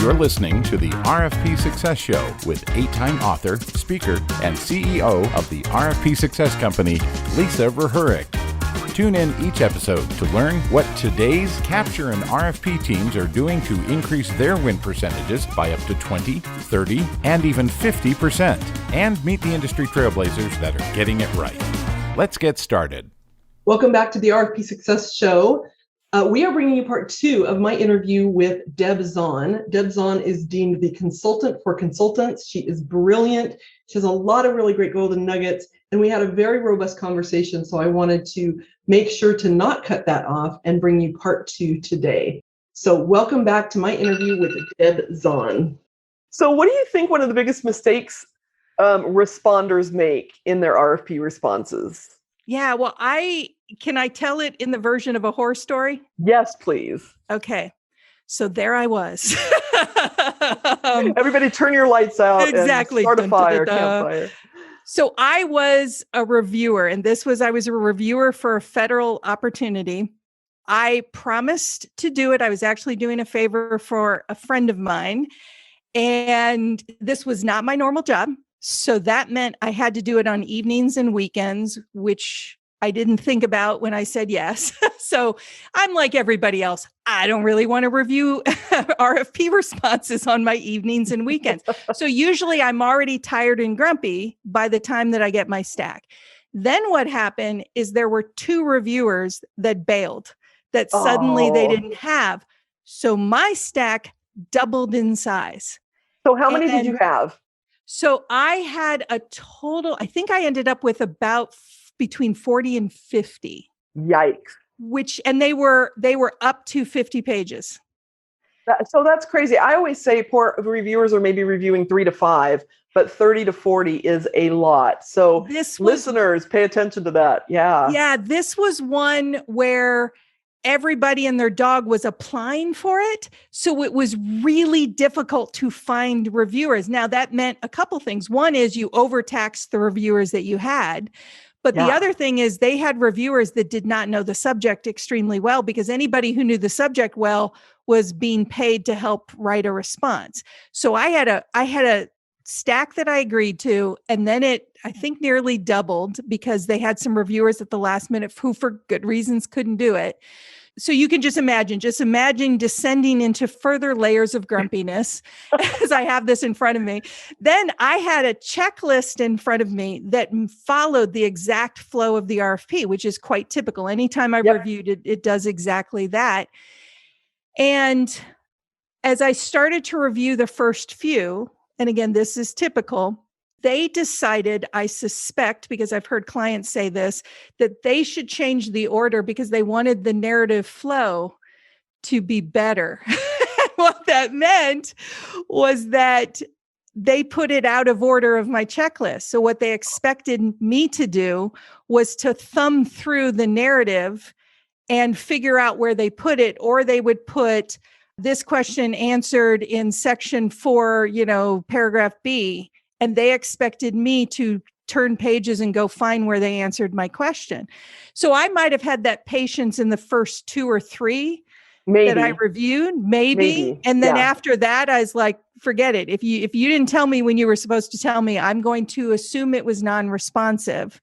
You're listening to the RFP Success Show with 8-time author, speaker, and CEO of the RFP Success Company, Lisa Verhurick. Tune in each episode to learn what today's capture and RFP teams are doing to increase their win percentages by up to 20, 30, and even 50%, and meet the industry trailblazers that are getting it right. Let's get started. Welcome back to the RFP Success Show. We are bringing you part 2 of my interview with Deb Zahn. Deb Zahn is deemed the consultant for consultants. She is brilliant. She has a lot of really great golden nuggets, and we had a very robust conversation, so I wanted to make sure to not cut that off and bring you part 2 today. So welcome back to my interview with Deb Zahn. So what do you think one of the biggest mistakes responders make in their RFP responses? Yeah, well, can I tell it in the version of a horror story? Yes, please. Okay. So there I was. Everybody turn your lights out exactly. And start a fire, campfire. So I was a reviewer, and I was a reviewer for a federal opportunity. I promised to do it. I was actually doing a favor for a friend of mine, and this was not my normal job. So that meant I had to do it on evenings and weekends, which I didn't think about when I said yes. So I'm like everybody else. I don't really want to review RFP responses on my evenings and weekends. So usually I'm already tired and grumpy by the time that I get my stack. Then what happened is there were 2 reviewers that bailed, that suddenly they didn't have. So my stack doubled in size. So how many did you have? So I had a total, I think I ended up with about between 40 and 50. Yikes. And they were up to 50 pages. So that's crazy. I always say poor reviewers are maybe reviewing 3 to 5, but 30 to 40 is a lot. So listeners, pay attention to that. Yeah. Yeah. This was one where everybody and their dog was applying for it. So it was really difficult to find reviewers. Now that meant a couple things. One is you overtaxed the reviewers that you had. But the other thing is they had reviewers that did not know the subject extremely well, because anybody who knew the subject well was being paid to help write a response. So I had a stack that I agreed to, and then I think nearly doubled because they had some reviewers at the last minute who for good reasons couldn't do it. So you can just imagine descending into further layers of grumpiness as I have this in front of me. Then I had a checklist in front of me that followed the exact flow of the RFP, which is quite typical. Anytime I reviewed it, it does exactly that. And as I started to review the first few, and again, this is typical, they decided, I suspect, because I've heard clients say this, that they should change the order because they wanted the narrative flow to be better. What that meant was that they put it out of order of my checklist. So what they expected me to do was to thumb through the narrative and figure out where they put it, or they would put this question answered in section 4, paragraph B. And they expected me to turn pages and go find where they answered my question. So I might have had that patience in the first 2 or 3 that I reviewed, maybe. And then after that, I was like, forget it. If you didn't tell me when you were supposed to tell me, I'm going to assume it was non-responsive.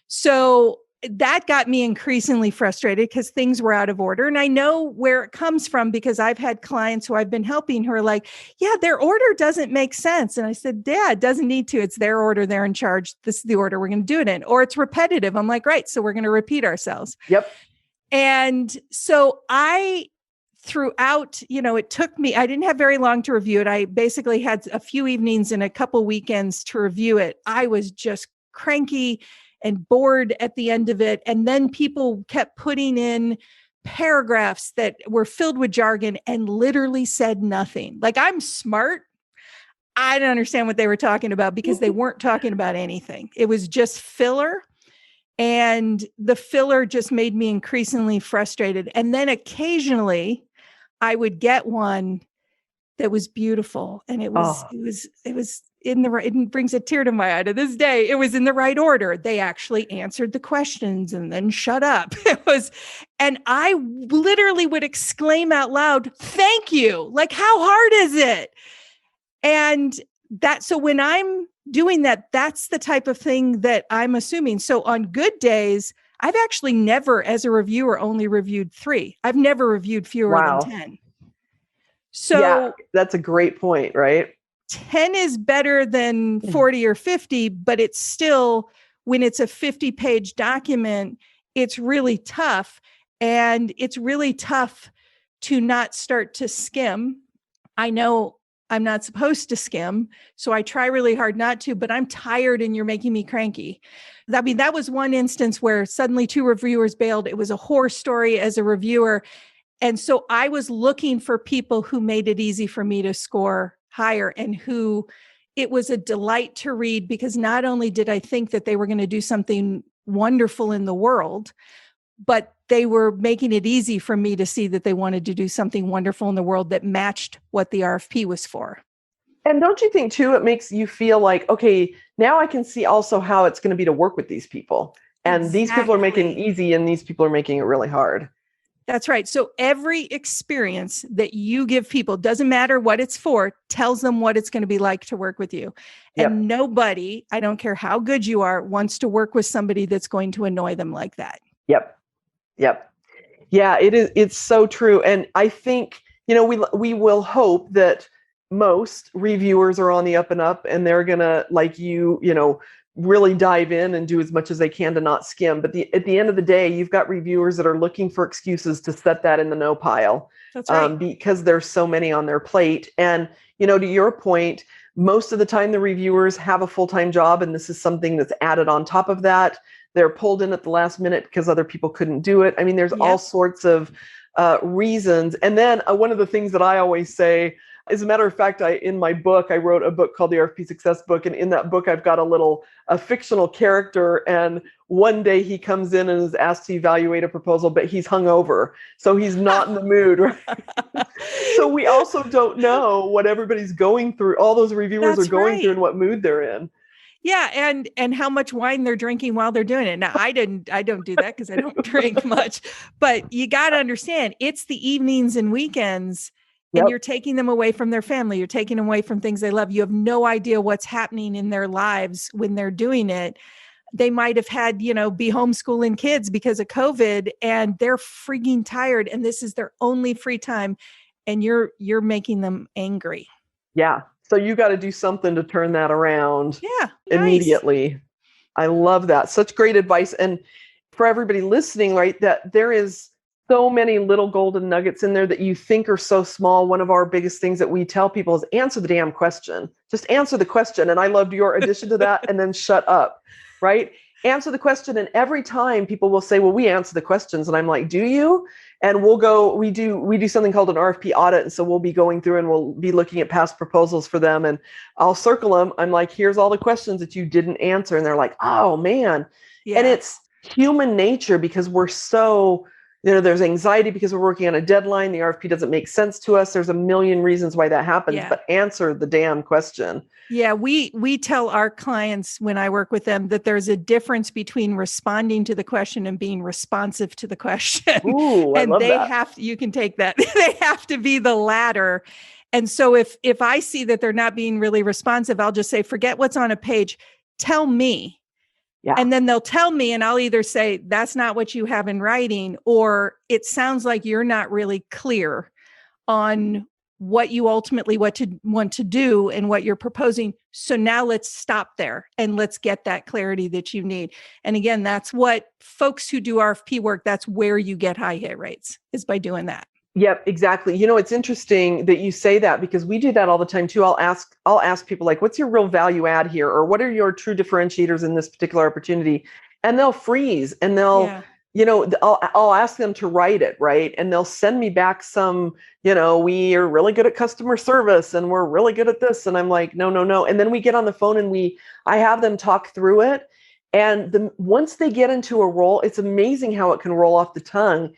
So that got me increasingly frustrated because things were out of order. And I know where it comes from because I've had clients who I've been helping who are like, yeah, their order doesn't make sense. And I said, yeah, it doesn't need to. It's their order. They're in charge. This is the order we're going to do it in. Or it's repetitive. I'm like, right. So we're going to repeat ourselves. Yep. And so throughout, it took me, I didn't have very long to review it. I basically had a few evenings and a couple weekends to review it. I was just cranky and bored at the end of it. And then people kept putting in paragraphs that were filled with jargon and literally said nothing. Like, I'm smart. I didn't understand what they were talking about because they weren't talking about anything. It was just filler. And the filler just made me increasingly frustrated. And then occasionally I would get one that was beautiful. And it was in the right, it brings a tear to my eye to this day. It was in the right order. They actually answered the questions and then shut up. And I literally would exclaim out loud, "Thank you." Like, how hard is it? And so when I'm doing that, that's the type of thing that I'm assuming. So on good days, I've actually never, as a reviewer, only reviewed 3. I've never reviewed fewer than 10. So yeah, that's a great point, right? 10 is better than 40 or 50, but it's still, when it's a 50-page document, it's really tough. And it's really tough to not start to skim. I know I'm not supposed to skim, so I try really hard not to, but I'm tired and you're making me cranky. I mean, that was one instance where suddenly 2 reviewers bailed. It was a horror story as a reviewer. And so I was looking for people who made it easy for me to score higher and who it was a delight to read, because not only did I think that they were going to do something wonderful in the world, but they were making it easy for me to see that they wanted to do something wonderful in the world that matched what the RFP was for. And don't you think too, it makes you feel like, okay, now I can see also how it's going to be to work with these people. And these people are making it easy and these people are making it really hard. That's right. So every experience that you give people, doesn't matter what it's for, tells them what it's going to be like to work with you. And nobody, I don't care how good you are, wants to work with somebody that's going to annoy them like that. Yep. Yeah, it is. It's so true. And I think, we will hope that most reviewers are on the up and up and they're going to, like really dive in and do as much as they can to not skim. But at the end of the day, you've got reviewers that are looking for excuses to set that in the no pile. That's right. Because there's so many on their plate. And, to your point, most of the time the reviewers have a full-time job, and this is something that's added on top of that. They're pulled in at the last minute because other people couldn't do it. I mean, there's all sorts of reasons. And then one of the things that I always say, as a matter of fact, in my book, I wrote a book called the RFP Success Book. And in that book, I've got a fictional character. And one day he comes in and is asked to evaluate a proposal, but he's hungover. So he's not in the mood. Right? So we also don't know what everybody's going through. All those reviewers are going through and what mood they're in. Yeah. And how much wine they're drinking while they're doing it. Now, I don't do that because I don't drink much, but you got to understand, it's the evenings and weekends. And you're taking them away from their family. You're taking them away from things they love. You have no idea what's happening in their lives when they're doing it. They might have had, be homeschooling kids because of COVID, and they're freaking tired. And this is their only free time. And you're making them angry. Yeah. So you got to do something to turn that around. Yeah. Immediately. Nice. I love that. Such great advice. And for everybody listening, right, that there is so many little golden nuggets in there that you think are so small. One of our biggest things that we tell people is answer the damn question. Just answer the question. And I loved your addition to that. And then shut up, right? Answer the question. And every time people will say, well, we answer the questions. And I'm like, do you? And we do something called an RFP audit. And so we'll be going through and we'll be looking at past proposals for them. And I'll circle them. I'm like, here's all the questions that you didn't answer. And they're like, oh man. Yeah. And it's human nature because we're so, there's anxiety because we're working on a deadline. The RFP doesn't make sense to us. There's a million reasons why that happens, but answer the damn question. Yeah, we tell our clients when I work with them that there's a difference between responding to the question and being responsive to the question. Ooh, I love that. You can take that. They have to be the latter. And so if I see that they're not being really responsive, I'll just say, forget what's on a page. Tell me. Yeah. And then they'll tell me, and I'll either say, that's not what you have in writing, or it sounds like you're not really clear on what you ultimately want to do and what you're proposing. So now let's stop there and let's get that clarity that you need. And again, that's what folks who do RFP work, that's where you get high hit rates, is by doing that. Yep, exactly. It's interesting that you say that because we do that all the time too. I'll ask people like, what's your real value add here? Or what are your true differentiators in this particular opportunity? And they'll freeze and they'll, I'll ask them to write it, right? And they'll send me back some, we are really good at customer service and we're really good at this. And I'm like, no. And then we get on the phone and I have them talk through it. And once they get into a role, it's amazing how it can roll off the tongue.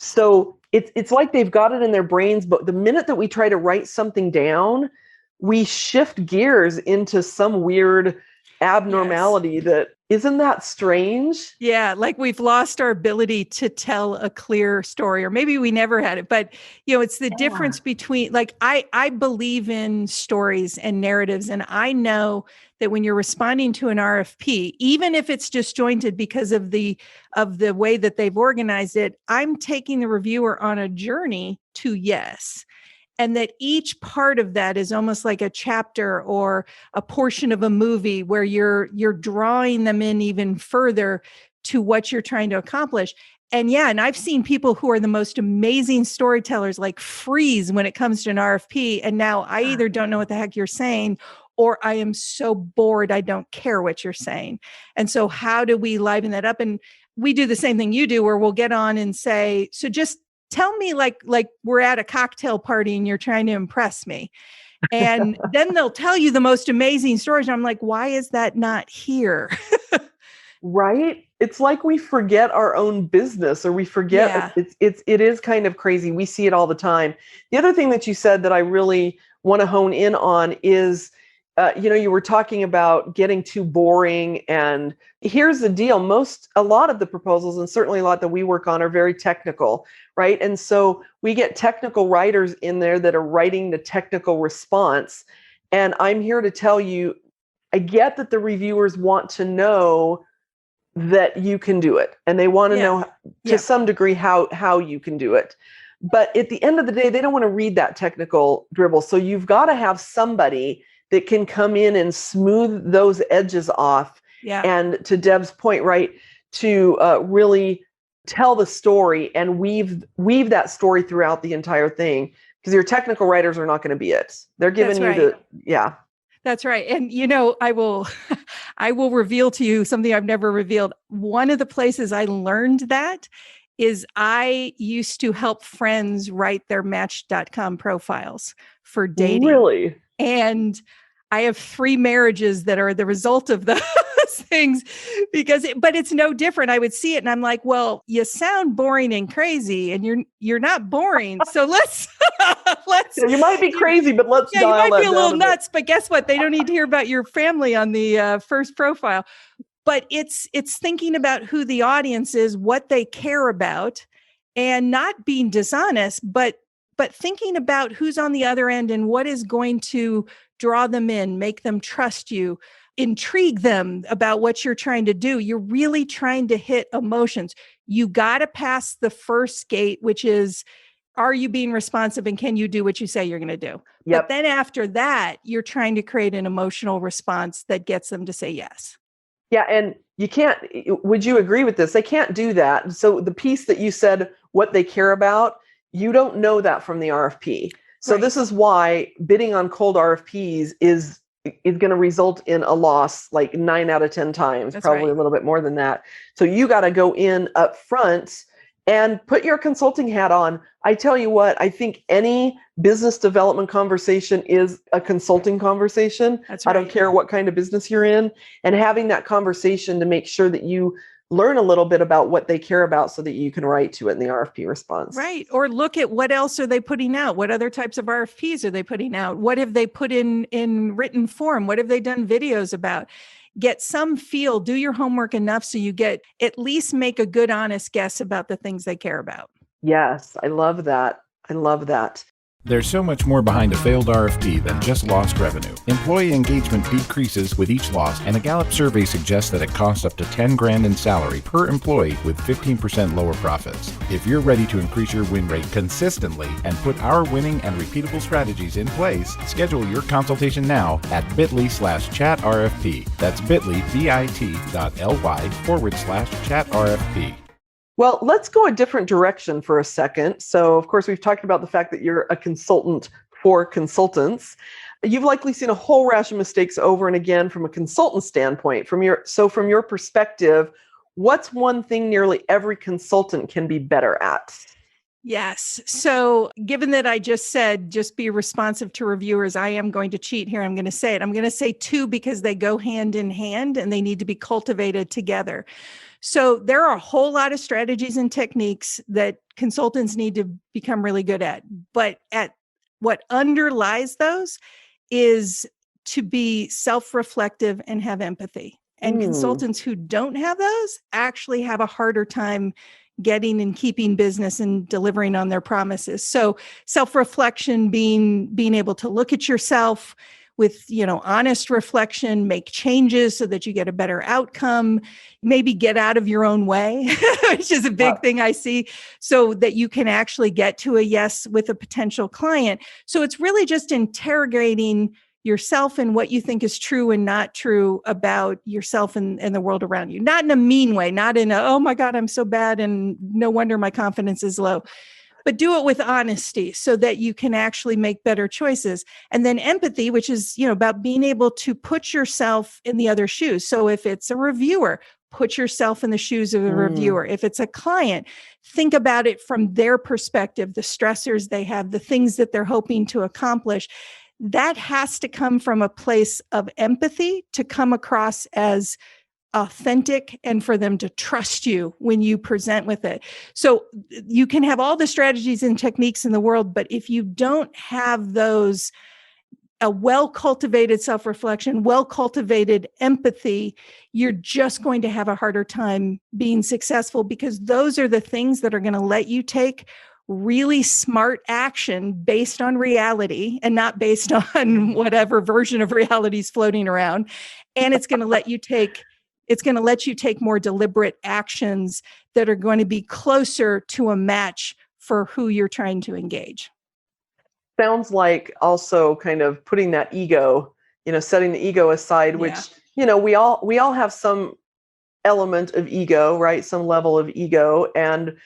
So it's like they've got it in their brains, but the minute that we try to write something down, we shift gears into some weird abnormality that isn't that strange? Yeah, like we've lost our ability to tell a clear story, or maybe we never had it. But it's the difference between, like, I believe in stories and narratives, and I know that when you're responding to an RFP, even if it's disjointed because of the way that they've organized it, I'm taking the reviewer on a journey to yes. And that each part of that is almost like a chapter or a portion of a movie where you're drawing them in even further to what you're trying to accomplish. And I've seen people who are the most amazing storytellers like freeze when it comes to an RFP. And now I either don't know what the heck you're saying, or I am so bored, I don't care what you're saying. And so how do we liven that up? And we do the same thing you do, where we'll get on and say, so just tell me like we're at a cocktail party and you're trying to impress me. And then they'll tell you the most amazing stories. And I'm like, why is that not here? Right? It's like we forget our own business, or we forget it is kind of crazy. We see it all the time. The other thing that you said that I really want to hone in on is, you were talking about getting too boring. And here's the deal. A lot of the proposals, and certainly a lot that we work on, are very technical, right? And so we get technical writers in there that are writing the technical response. And I'm here to tell you, I get that the reviewers want to know that you can do it. And they want to know to some degree how you can do it. But at the end of the day, they don't want to read that technical dribble. So you've got to have somebody that can come in and smooth those edges off. Yeah. And to Deb's point, right, to really tell the story and weave that story throughout the entire thing. Because your technical writers are not going to be it. They're giving That's right. And, I will reveal to you something I've never revealed. One of the places I learned that is I used to help friends write their Match.com profiles for dating. Really? And I have 3 marriages that are the result of those things, but it's no different. I would see it and I'm like, well, you sound boring and crazy, and you're not boring. So let's you might be crazy, but let's dial you might be a little bit. nuts, but guess what? They don't need to hear about your family on the first profile. But it's thinking about who the audience is, what they care about, and not being dishonest, but thinking about who's on the other end and what is going to draw them in, make them trust you, intrigue them about what you're trying to do. You're really trying to hit emotions. You got to pass the first gate, which is, are you being responsive and can you do what you say you're going to do? Yep. But then after that, you're trying to create an emotional response that gets them to say yes. Yeah. And you can't, would you agree with this? They can't do that. So the piece that you said, what they care about, you don't know that from the RFP. So This is why bidding on cold RFPs is going to result in a loss like 9 out of 10 times, probably a little bit more than that. So you got to go in up front and put your consulting hat on. I tell you what, I think any business development conversation is a consulting conversation. That's right. I don't care what kind of business you're in, and having that conversation to make sure that you learn a little bit about what they care about so that you can write to it in the RFP response. Right. Or look at what else are they putting out? What other types of RFPs are they putting out? What have they put in written form? What have they done videos about? Get some feel, do your homework enough so you get at least make a good, honest guess about the things they care about. Yes, I love that. I love that. There's so much more behind a failed RFP than just lost revenue. Employee engagement decreases with each loss, and a Gallup survey suggests that it costs up to $10,000 in salary per employee with 15% lower profits. If you're ready to increase your win rate consistently and put our winning and repeatable strategies in place, schedule your consultation now at bit.ly/chatrfp. That's bit.ly, bit.ly/chatrfp. Well, let's go a different direction for a second. So, of course, we've talked about the fact that you're a consultant for consultants. You've likely seen a whole rash of mistakes over and again from a consultant standpoint. From your perspective, what's one thing nearly every consultant can be better at? Yes. So given that I just said, just be responsive to reviewers, I am going to cheat here. I'm going to say it. I'm going to say 2 because they go hand in hand and they need to be cultivated together. So there are a whole lot of strategies and techniques that consultants need to become really good at. But at what underlies those is to be self-reflective and have empathy. And consultants who don't have those actually have a harder time getting and keeping business and delivering on their promises. So self-reflection being able to look at yourself with, honest reflection, make changes so that you get a better outcome, maybe get out of your own way, which is a big thing I see, so that you can actually get to a yes with a potential client. So it's really just interrogating yourself and what you think is true and not true about yourself and the world around you. Not in a mean way, not in a, oh my God, I'm so bad and no wonder my confidence is low. But do it with honesty so that you can actually make better choices. And then empathy, which is, about being able to put yourself in the other shoes. So if it's a reviewer, put yourself in the shoes of the reviewer. If it's a client, think about it from their perspective, the stressors they have, the things that they're hoping to accomplish. That has to come from a place of empathy to come across as authentic and for them to trust you when you present with it. So you can have all the strategies and techniques in the world, but if you don't have those, a well-cultivated self-reflection, well-cultivated empathy, you're just going to have a harder time being successful, because those are the things that are going to let you take really smart action based on reality and not based on whatever version of reality is floating around. And it's going to let you take more deliberate actions that are going to be closer to a match for who you're trying to engage. Sounds like also kind of putting that ego, setting the ego aside, which, we all have some element of ego, right? Some level of ego. And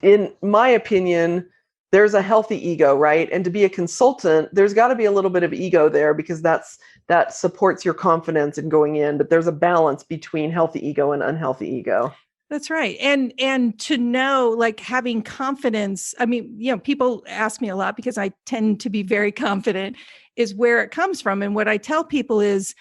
in my opinion, there's a healthy ego, right? And to be a consultant, there's got to be a little bit of ego there, because that supports your confidence in going in. But there's a balance between healthy ego and unhealthy ego. That's right. And to know, like, having confidence, I mean, people ask me a lot, because I tend to be very confident, is where it comes from. And what I tell people is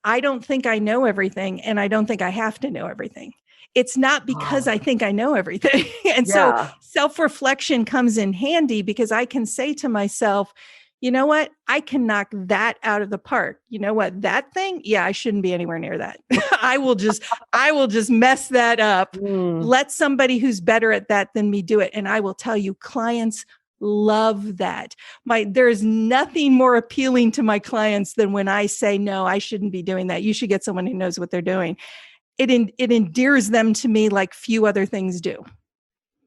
I don't think I know everything, and I don't think I have to know everything. It's not because I think I know everything. And so self-reflection comes in handy, because I can say to myself, you know what? I can knock that out of the park. You know what? That thing? Yeah, I shouldn't be anywhere near that. I will just mess that up. Let somebody who's better at that than me do it. And I will tell you, clients love that. There's nothing more appealing to my clients than when I say, no, I shouldn't be doing that. You should get someone who knows what they're doing. It endears them to me like few other things do.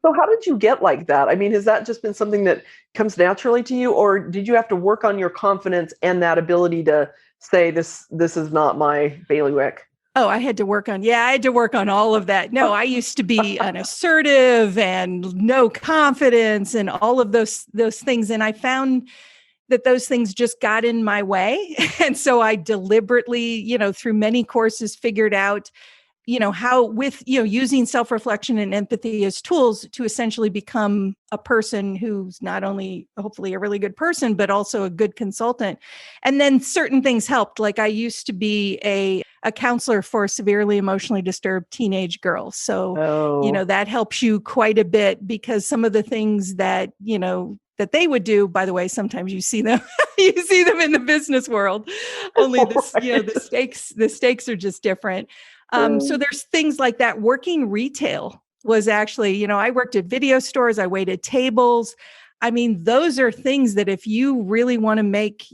So how did you get like that? I mean, has that just been something that comes naturally to you, or did you have to work on your confidence and that ability to say, this is not my bailiwick? Oh, I had to work on all of that. No, I used to be unassertive and no confidence and all of those things. And I found that those things just got in my way. And so I deliberately, through many courses, figured out, how with, using self-reflection and empathy as tools to essentially become a person who's not only hopefully a really good person, but also a good consultant. And then certain things helped. Like, I used to be a counselor for severely emotionally disturbed teenage girls. So, that helps you quite a bit, because some of the things that, that they would do, by the way, sometimes you see them, in the business world, only the stakes are just different. So there's things like that. Working retail was actually, I worked at video stores, I waited tables. I mean, those are things that if you really want to make,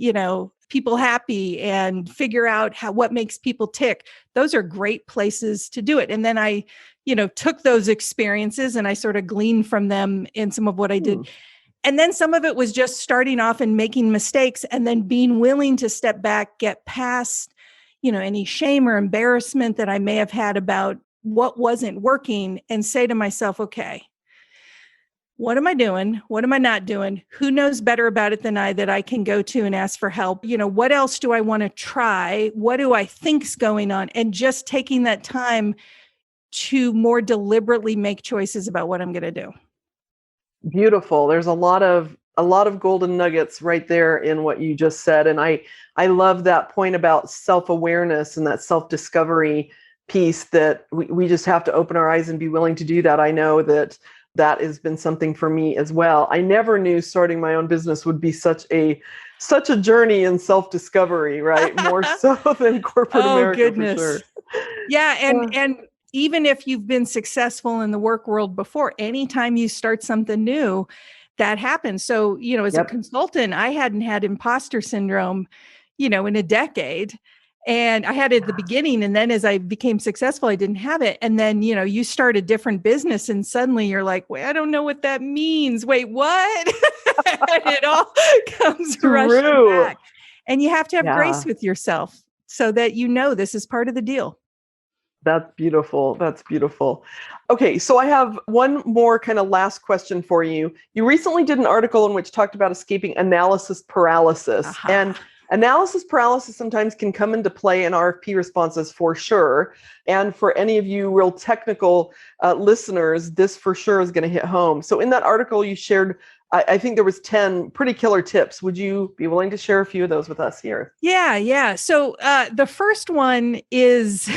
people happy and figure out what makes people tick, those are great places to do it. And then I, took those experiences and I sort of gleaned from them in some of what I did. And then some of it was just starting off and making mistakes, and then being willing to step back, get past any shame or embarrassment that I may have had about what wasn't working, and say to myself, okay, what am I doing? What am I not doing? Who knows better about it than I, that I can go to and ask for help? What else do I want to try? What do I think's going on? And just taking that time to more deliberately make choices about what I'm going to do. Beautiful. There's a lot of golden nuggets right there in what you just said. And I love that point about self-awareness and that self-discovery, piece that we just have to open our eyes and be willing to do that. I know that has been something for me as well. I never knew starting my own business would be such a journey in self-discovery, right? More so than corporate America, goodness. for sure. Yeah, and even if you've been successful in the work world before, anytime you start something new, that happens. So, as a consultant, I hadn't had imposter syndrome, in a decade. And I had it at the beginning. And then as I became successful, I didn't have it. And then, you start a different business and suddenly you're like, wait, I don't know what that means. Wait, what? And it all comes rushing back. And you have to have grace with yourself so that this is part of the deal. That's beautiful. That's beautiful. Okay, so I have one more kind of last question for you. You recently did an article in which talked about escaping analysis paralysis. And analysis paralysis sometimes can come into play in RFP responses for sure. And for any of you real technical listeners, this for sure is going to hit home. So in that article, you shared, I think there was 10 pretty killer tips. Would you be willing to share a few of those with us here? Yeah. So the first one is,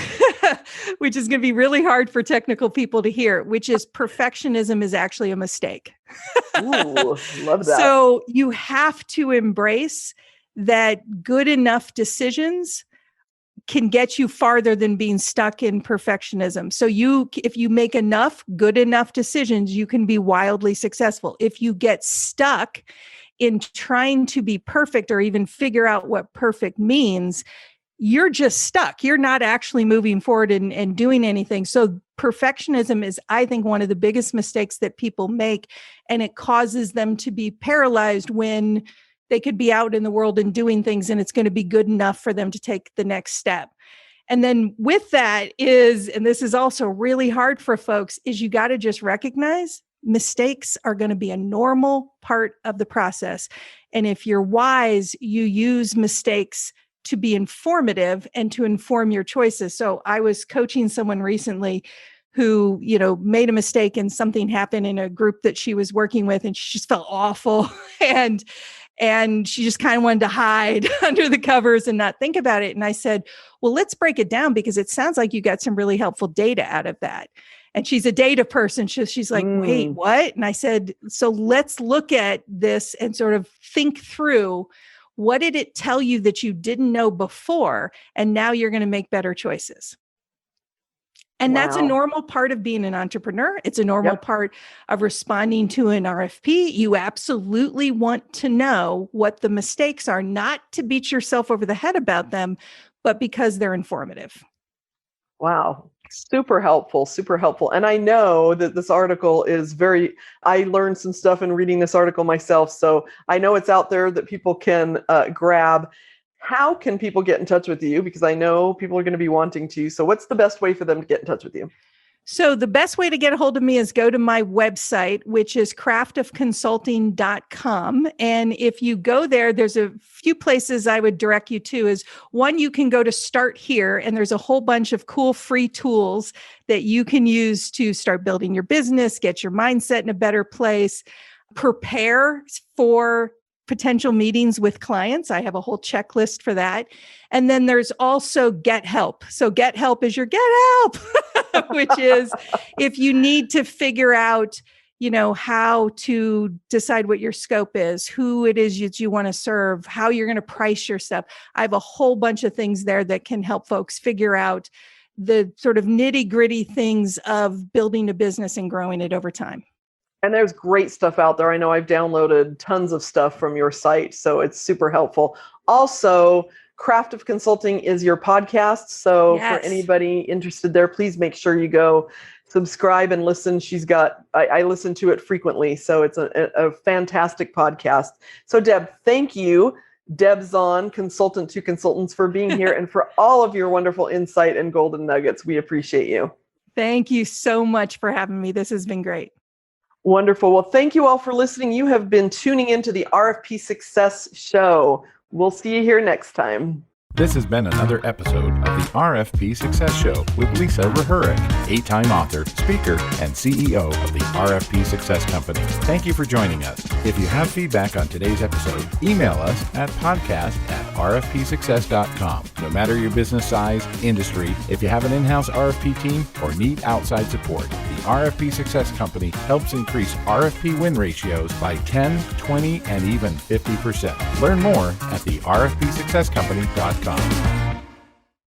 which is going to be really hard for technical people to hear, which is perfectionism is actually a mistake. Ooh, love that. So you have to embrace that good enough decisions can get you farther than being stuck in perfectionism. So if you make enough good enough decisions, you can be wildly successful. If you get stuck in trying to be perfect or even figure out what perfect means, you're just stuck. You're not actually moving forward and doing anything. So perfectionism is, I think, one of the biggest mistakes that people make, and it causes them to be paralyzed when they could be out in the world and doing things, and it's going to be good enough for them to take the next step. And then with that is, and this is also really hard for folks, is you got to just recognize mistakes are going to be a normal part of the process. And if you're wise, you use mistakes to be informative and to inform your choices. So I was coaching someone recently who, made a mistake and something happened in a group that she was working with, and she just felt awful. And she just kind of wanted to hide under the covers and not think about it. And I said, well, let's break it down, because it sounds like you got some really helpful data out of that. And she's a data person. She's like, wait, what? And I said, so let's look at this and sort of think through, what did it tell you that you didn't know before? And now you're going to make better choices. And that's a normal part of being an entrepreneur. It's a normal part of responding to an RFP. You absolutely want to know what the mistakes are, not to beat yourself over the head about them, but because they're informative. Wow. Super helpful, super helpful. And I know that this article is I learned some stuff in reading this article myself. So I know it's out there that people can grab. How can people get in touch with you? Because I know people are going to be wanting to. So what's the best way for them to get in touch with you? So the best way to get a hold of me is go to my website, which is craftofconsulting.com. And if you go there, there's a few places I would direct you to. Is one, you can go to Start Here, and there's a whole bunch of cool free tools that you can use to start building your business, get your mindset in a better place, prepare for potential meetings with clients. I have a whole checklist for that. And then there's also Get Help. So Get Help is your Get Help, which is if you need to figure out, how to decide what your scope is, who it is that you want to serve, how you're going to price your stuff. I have a whole bunch of things there that can help folks figure out the sort of nitty-gritty things of building a business and growing it over time. And there's great stuff out there. I know I've downloaded tons of stuff from your site, so it's super helpful. Also, Craft of Consulting is your podcast. So for anybody interested there, please make sure you go subscribe and listen. I listen to it frequently. So it's a fantastic podcast. So Deb, thank you. Deb Zahn, consultant to consultants, for being here and for all of your wonderful insight and golden nuggets. We appreciate you. Thank you so much for having me. This has been great. Wonderful. Well, thank you all for listening. You have been tuning into the RFP Success Show. We'll see you here next time. This has been another episode of the RFP Success Show with Lisa Rehurik, 8-time author, speaker, and CEO of the RFP Success Company. Thank you for joining us. If you have feedback on today's episode, email us at podcast@rfpsuccess.com. No matter your business size, industry, if you have an in-house RFP team, or need outside support, the RFP Success Company helps increase RFP win ratios by 10, 20, and even 50%. Learn more at the rfpsuccesscompany.com.